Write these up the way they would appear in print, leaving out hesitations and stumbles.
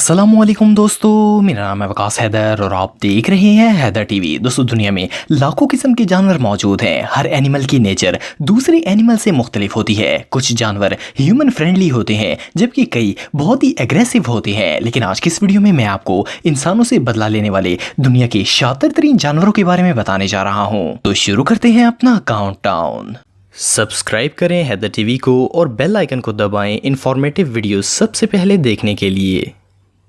अस्सलामुअलैकुम दोस्तों, मेरा नाम है वकास हैदर और आप देख रहे हैं हैदर टीवी। दोस्तों, दुनिया में लाखों किस्म के जानवर मौजूद हैं। हर एनिमल की नेचर दूसरे एनिमल से मुख्तलिफ होती है। कुछ जानवर ह्यूमन फ्रेंडली होते हैं जबकि कई बहुत ही एग्रेसिव होते हैं। लेकिन आज की इस वीडियो में मैं आपको इंसानों से बदला लेने वाले दुनिया के शातिर तरीन जानवरों के बारे में बताने जा रहा हूँ। तो शुरू करते हैं अपना काउंटडाउन। सब्सक्राइब करें हैदर टीवी को और बेल आइकन को दबाएं इंफॉर्मेटिव वीडियो सबसे पहले देखने के लिए।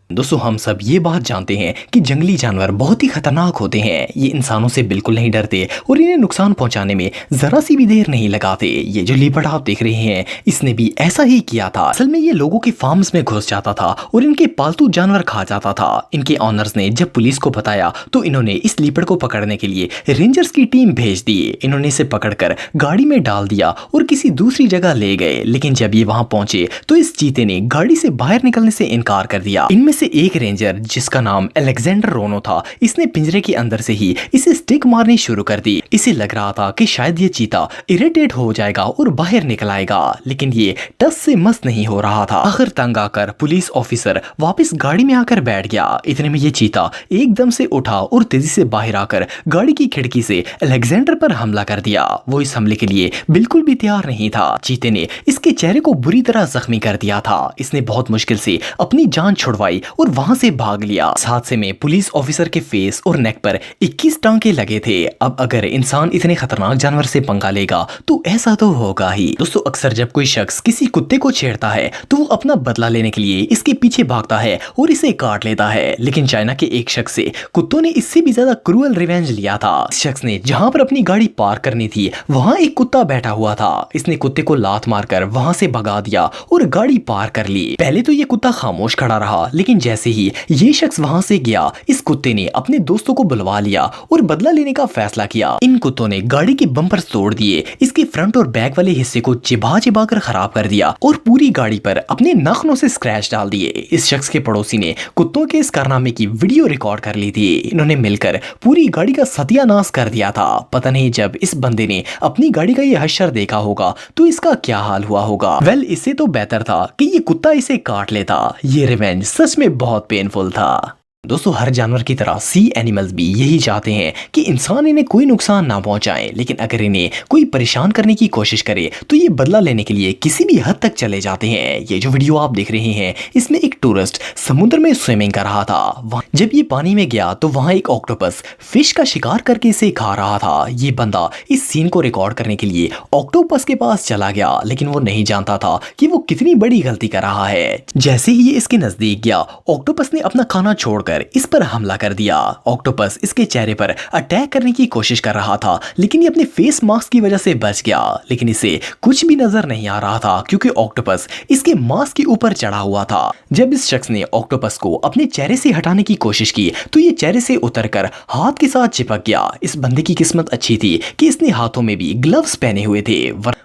दोस्तों, हम सब ये बात जानते हैं कि जंगली जानवर बहुत ही खतरनाक होते हैं। ये इंसानों से बिल्कुल नहीं डरते और इन्हें नुकसान पहुंचाने में जरा सी भी देर नहीं लगाते। ये जो लीपर्ड आप देख रहे हैं, इसने भी ऐसा ही किया था। असल में ये लोगों के फार्म्स में घुस जाता था और इनके पालतू जानवर खा जाता था। इनके ऑनर्स ने जब पुलिस को बताया तो इन्होंने इस लीपर्ड को पकड़ने के लिए रेंजर्स की टीम भेज दी। इन्होंने इसे पकड़कर गाड़ी में डाल दिया और किसी दूसरी जगह ले गए। लेकिन जब ये वहां पहुंचे तो इस चीते ने गाड़ी से बाहर निकलने से इनकार कर दिया। इनमें से एक रेंजर जिसका नाम अलेक्जेंडर रोनो था, इसने पिंजरे के अंदर से ही इसे स्टिक मारनी शुरू कर दी। इसे लग रहा था कि शायद ये चीता इरिटेट हो जाएगा और बाहर निकल आएगा, लेकिन ये टस से मस नहीं हो रहा था। आखिर तंग आकर पुलिस ऑफिसर वापस गाड़ी में आकर बैठ गया। इतने में ये चीता एकदम से उठा और तेजी से बाहर आकर गाड़ी की खिड़की से अलेक्जेंडर पर हमला कर दिया। वो इस हमले के लिए बिल्कुल भी तैयार नहीं था। चीते ने इसके चेहरे को बुरी तरह जख्मी कर दिया था। इसने बहुत मुश्किल से अपनी जान छुड़वाई और वहां से भाग लिया। इस हादसे में पुलिस ऑफिसर के फेस और नेक पर 21 टांके लगे थे। अब अगर इंसान इतने खतरनाक जानवर से पंगा लेगा तो ऐसा तो होगा ही। दोस्तों, अक्सर जब कोई शख्स किसी कुत्ते को छेड़ता है तो वो अपना बदला लेने के लिए इसके पीछे भागता है और इसे काट लेता है। लेकिन चाइना के एक शख्स से कुत्तों ने इससे भी ज्यादा क्रूअल रिवेंज लिया था। इस शख्स ने जहां पर अपनी गाड़ी पार्क करनी थी वहां एक कुत्ता बैठा हुआ था। इसने कुत्ते को लात मारकर वहां से भगा दिया और गाड़ी पार कर ली। पहले तो ये कुत्ता खामोश खड़ा रहा, लेकिन जैसे ही ये शख्स वहां से गया, इस कुत्ते ने अपने दोस्तों को बुलवा लिया और बदला लेने का फैसला किया। इन कुत्तों ने गाड़ी के बम्पर तोड़ दिए, इसके फ्रंट और बैक वाले हिस्से को चिबा चिबा कर खराब कर दिया और पूरी गाड़ी पर अपने नाखूनों से स्क्रैच डाल दिए। इस शख्स के पड़ोसी ने कुत्तों के इस कारनामे की वीडियो रिकॉर्ड कर ली थी। इन्होंने मिलकर पूरी गाड़ी का सत्यानाश कर दिया था। पता नहीं जब इस बंदे ने अपनी गाड़ी का ये हश्र देखा होगा तो इसका क्या हाल हुआ होगा। वेल, इससे तो बेहतर था कि ये कुत्ता इसे काट लेता। ये रिवेंज सच में बहुत पेनफुल था। दोस्तों, हर जानवर की तरह सी एनिमल्स भी यही चाहते हैं कि इंसान इन्हें कोई नुकसान ना पहुंचाए, लेकिन अगर इन्हें कोई परेशान करने की कोशिश करे तो ये बदला लेने के लिए किसी भी हद तक चले जाते हैं। ये जो वीडियो आप देख रहे हैं, इसमें एक टूरिस्ट समुद्र में स्विमिंग कर रहा था। जब ये पानी में गया तो वहां एक ऑक्टोपस फिश का शिकार करके इसे खा रहा था। ये बंदा इस सीन को रिकॉर्ड करने के लिए ऑक्टोपस के पास चला गया, लेकिन वो नहीं जानता था कि वो कितनी बड़ी गलती कर रहा है। जैसे ही ये इसके नजदीक गया, ऑक्टोपस ने अपना खाना छोड़कर इस पर हमला कर दिया। ऑक्टोपस इसके चेहरे पर अटैक करने की कोशिश कर रहा था, लेकिन ये अपने फेस मास्क की वजह से बच गया। लेकिन इसे कुछ भी नजर नहीं आ रहा था क्योंकि ऑक्टोपस इसके मास्क के ऊपर चढ़ा हुआ था। जब इस शख्स ने ऑक्टोपस को अपने चेहरे से हटाने की कोशिश की तो ये चेहरे से उतरकर हाथ के साथ चिपक गया। इस बंदे की किस्मत अच्छी थी कि इसने हाथों में भी ग्लव्स पहने हुए थे,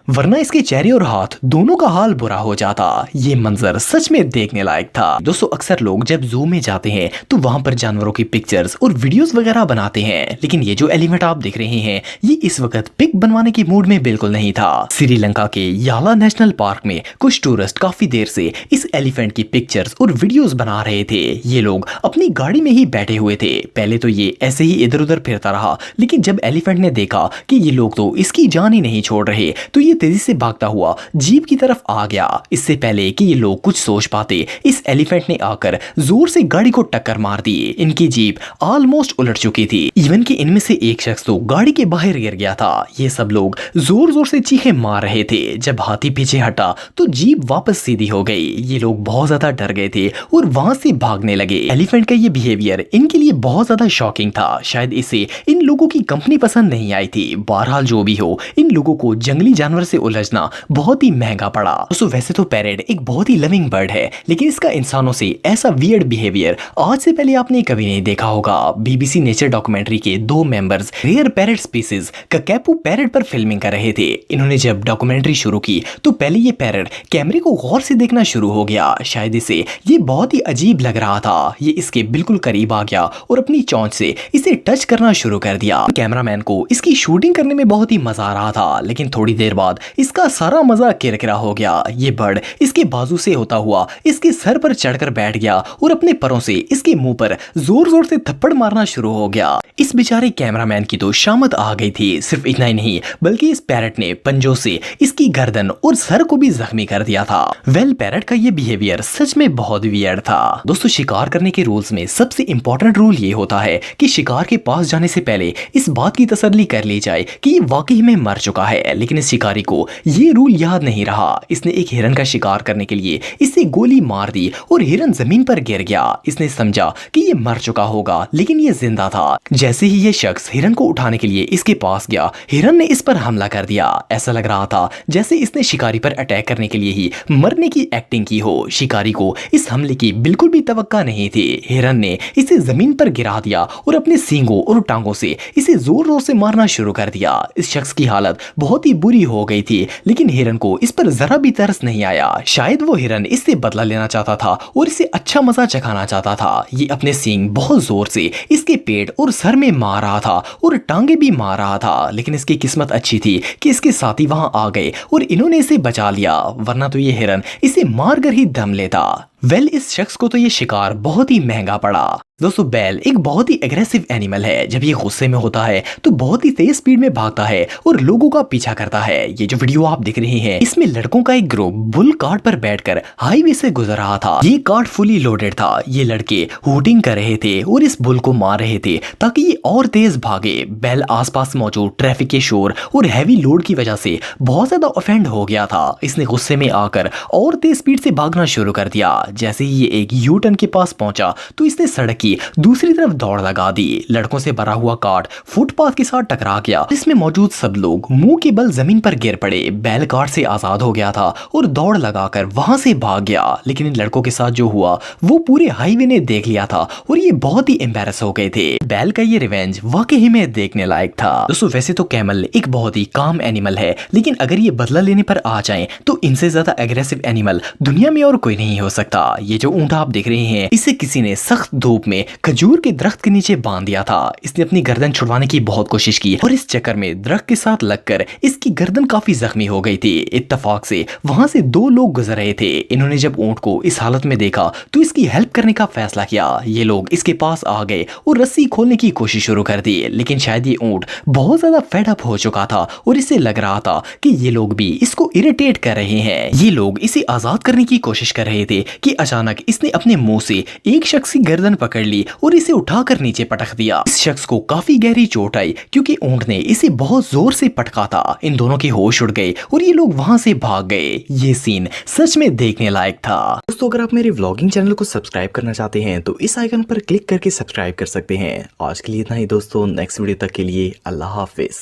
वरना इसके चेहरे और हाथ दोनों का हाल बुरा हो जाता। ये मंजर सच में देखने लायक था। दोस्तों, अक्सर लोग जब जू में जाते हैं तो वहां पर जानवरों की पिक्चर्स और वीडियोस वगैरह बनाते हैं, लेकिन ये जो एलिफेंट आप देख रहे हैं, ये इस वक्त पिक बनवाने की मूड में बिल्कुल नहीं था। श्रीलंका के याला नेशनल पार्क में कुछ टूरिस्ट काफी देर से इस एलिफेंट की पिक्चर्स और वीडियोस बना रहे थे। ये लोग अपनी गाड़ी में ही बैठे हुए थे। पहले तो ये ऐसे ही इधर उधर फिरता रहा, लेकिन जब एलिफेंट ने देखा कि ये लोग तो इसकी जान ही नहीं छोड़ रहे तो ये तेजी से भागता हुआ जीप की तरफ आ गया। इससे पहले कि ये लोग कुछ सोच पाते, इस एलिफेंट ने आकर जोर से गाड़ी को टक्कर मार दी। इनकी जीप ऑलमोस्ट उलट चुकी थी। इवन कि इनमें से एक शख्स तो गाड़ी के बाहर गिर गया था। ये सब लोग जोर जोर से चीखें मार रहे थे। जब हाथी पीछे हटा तो जीप वापस सीधी हो गई। ये लोग बहुत ज्यादा डर गए थे और वहां से भागने लगे। एलिफेंट का ये बिहेवियर इनके लिए बहुत ज्यादा शॉकिंग था। शायद इसे इन लोगों की कंपनी पसंद नहीं आई थी। बहरहाल जो भी हो, इन लोगों को जंगली जानवर से उलझना बहुत ही महंगा पड़ा। दोस्तों, वैसे तो पैरेट एक बहुत ही लविंग बर्ड है, लेकिन इसका इंसानों से ऐसा वियर्ड बिहेवियर आज से इससे पहले आपने कभी नहीं देखा होगा, BBC नेचर डॉक्यूमेंट्री के 2 members rare parrot species kakapo parrot पर फिल्मिंग कर रहे थे। इन्होंने जब डॉक्यूमेंट्री शुरू की तो पहले ये पैरेट कैमरे को गौर से देखना शुरू हो गया। शायद इसे ये बहुत ही अजीब लग रहा था। ये इसके बिल्कुल करीब आ गया और अपनी चोंच से इसे टच करना शुरू कर दिया। कैमरामैन को इसकी शूटिंग करने में बहुत ही मजा आ रहा था, लेकिन थोड़ी देर बाद इसका सारा मजा किरकिरा हो गया। ये बर्ड इसके बाजू से होता हुआ इसके सर पर चढ़कर बैठ गया और अपने परों से इसके मुंह पर जोर जोर से थप्पड़ मारना शुरू हो गया। इस बेचारे कैमरामैन की तो शामत आ गई थी। सिर्फ इतना ही नहीं, बल्कि इस पैरेट ने पंजों से इसकी गर्दन और सर को भी जख्मी कर दिया था। पैरेट का ये बिहेवियर सच में बहुत वियर्ड था। दोस्तों, शिकार करने के रूल्स में सबसे इंपॉर्टेंट रूल ये होता है कि शिकार के पास जाने से पहले इस बात की तसल्ली कर ली जाए कि ये वाकई में मर चुका है। लेकिन इस शिकारी को ये रूल याद नहीं रहा। इसने एक हिरन का शिकार करने के लिए इसे गोली मार दी और हिरन जमीन पर गिर गया। इसने समझा कि ये मर चुका होगा, लेकिन ये जिंदा था। जैसे ही ये शख्स हिरन को उठाने के लिए इसके पास गया, हिरन ने इस पर हमला कर दिया। ऐसा लग रहा था जैसे इसने शिकारी पर अटैक करने के लिए ही मरने की एक्टिंग की हो। शिकारी को इस हमले की बिल्कुल भी तवक्का नहीं थी। हिरन ने इसे जमीन पर गिरा दिया और अपने सींगों और टांगों से इसे जोर जोर से मारना शुरू कर दिया। इस शख्स की हालत बहुत ही बुरी हो गई थी, लेकिन हिरन को इस पर जरा भी तरस नहीं आया। शायद वो हिरन इससे बदला लेना चाहता था और इसे अच्छा मजा चखाना चाहता था। ये अपने सींग बहुत जोर से इसके पेट और सर में मार रहा था और टांगे भी मार रहा था। लेकिन इसकी किस्मत अच्छी थी कि इसके साथी वहां आ गए और इन्होंने इसे बचा लिया, वरना तो ये हिरन इसे मारकर ही दम लेता। इस शख्स को तो ये शिकार बहुत ही महंगा पड़ा। दोस्तों, बैल एक बहुत ही एग्रेसिव एनिमल है। जब ये गुस्से में होता है तो बहुत ही तेज स्पीड में भागता है और लोगों का पीछा करता है। ये जो वीडियो आप देख रहे हैं, इसमें लड़कों का एक ग्रुप बुल कार्ट पर बैठकर हाईवे से गुजर रहा था। ये कार्ट फुली लोडेड था। ये लड़के हूटिंग कर रहे थे और इस बुल को मार रहे थे ताकि ये और तेज भागे। बैल आसपास मौजूद ट्रैफिक के शोर और हैवी लोड की वजह से बहुत ज्यादा ऑफेंड हो गया था। इसने गुस्से में आकर और तेज स्पीड से भागना शुरू कर दिया। जैसे ही ये एक यू टर्न के पास पहुंचा तो इसने सड़क की दूसरी तरफ दौड़ लगा दी। लड़कों से भरा हुआ कार्ट फुटपाथ के साथ टकरा गया। इसमें मौजूद सब लोग मुंह के बल जमीन पर गिर पड़े। बैल कार्ट से आजाद हो गया था और दौड़ लगाकर वहां से भाग गया। लेकिन इन लड़कों के साथ जो हुआ वो पूरे हाईवे ने देख लिया था और ये बहुत ही एम्बैरस हो गए थे। बैल का ये रिवेंज वाकई में देखने लायक था। दोस्तों, वैसे तो कैमल एक बहुत ही काम एनिमल है, लेकिन अगर ये बदला लेने पर आ जाए तो इनसे ज्यादा एग्रेसिव एनिमल दुनिया में और कोई नहीं हो सकता। ये जो ऊंट आप देख रहे हैं, इसे किसी ने सख्त धूप में खजूर के दरख्त के नीचे बांध दिया था। इसने अपनी गर्दन छुड़वाने की बहुत कोशिश की और इस चक्कर में दरख्त के साथ लगकर इसकी गर्दन काफी जख्मी हो गई थी। इत्तेफाक से वहां से 2 लोग गुजर रहे थे। इन्होंने जब ऊंट को इस हालत में देखा तो इसकी हेल्प करने का फैसला किया। ये लोग इसके पास आ गए और रस्सी खोलने की कोशिश शुरू कर दी, लेकिन शायद ये ऊंट बहुत ज्यादा फेड अप हो चुका था और इसे लग रहा था कि ये लोग भी इसको इरिटेट कर रहे हैं। ये लोग इसे आजाद करने की कोशिश कर रहे थे कि अचानक इसने अपने मुंह से एक शख्स की गर्दन पकड़ ली और इसे उठाकर नीचे पटक दिया। इस शख्स को काफी गहरी चोट आई क्योंकि ऊंट ने इसे बहुत जोर से पटका था। इन दोनों के होश उड़ गए और ये लोग वहां से भाग गए। ये सीन सच में देखने लायक था। दोस्तों, अगर आप मेरे व्लॉगिंग चैनल को सब्सक्राइब करना चाहते हैं तो इस आइकन पर क्लिक करके सब्सक्राइब कर सकते हैं। आज के लिए इतना ही दोस्तों, नेक्स्ट वीडियो तक के लिए अल्लाह हाफिज।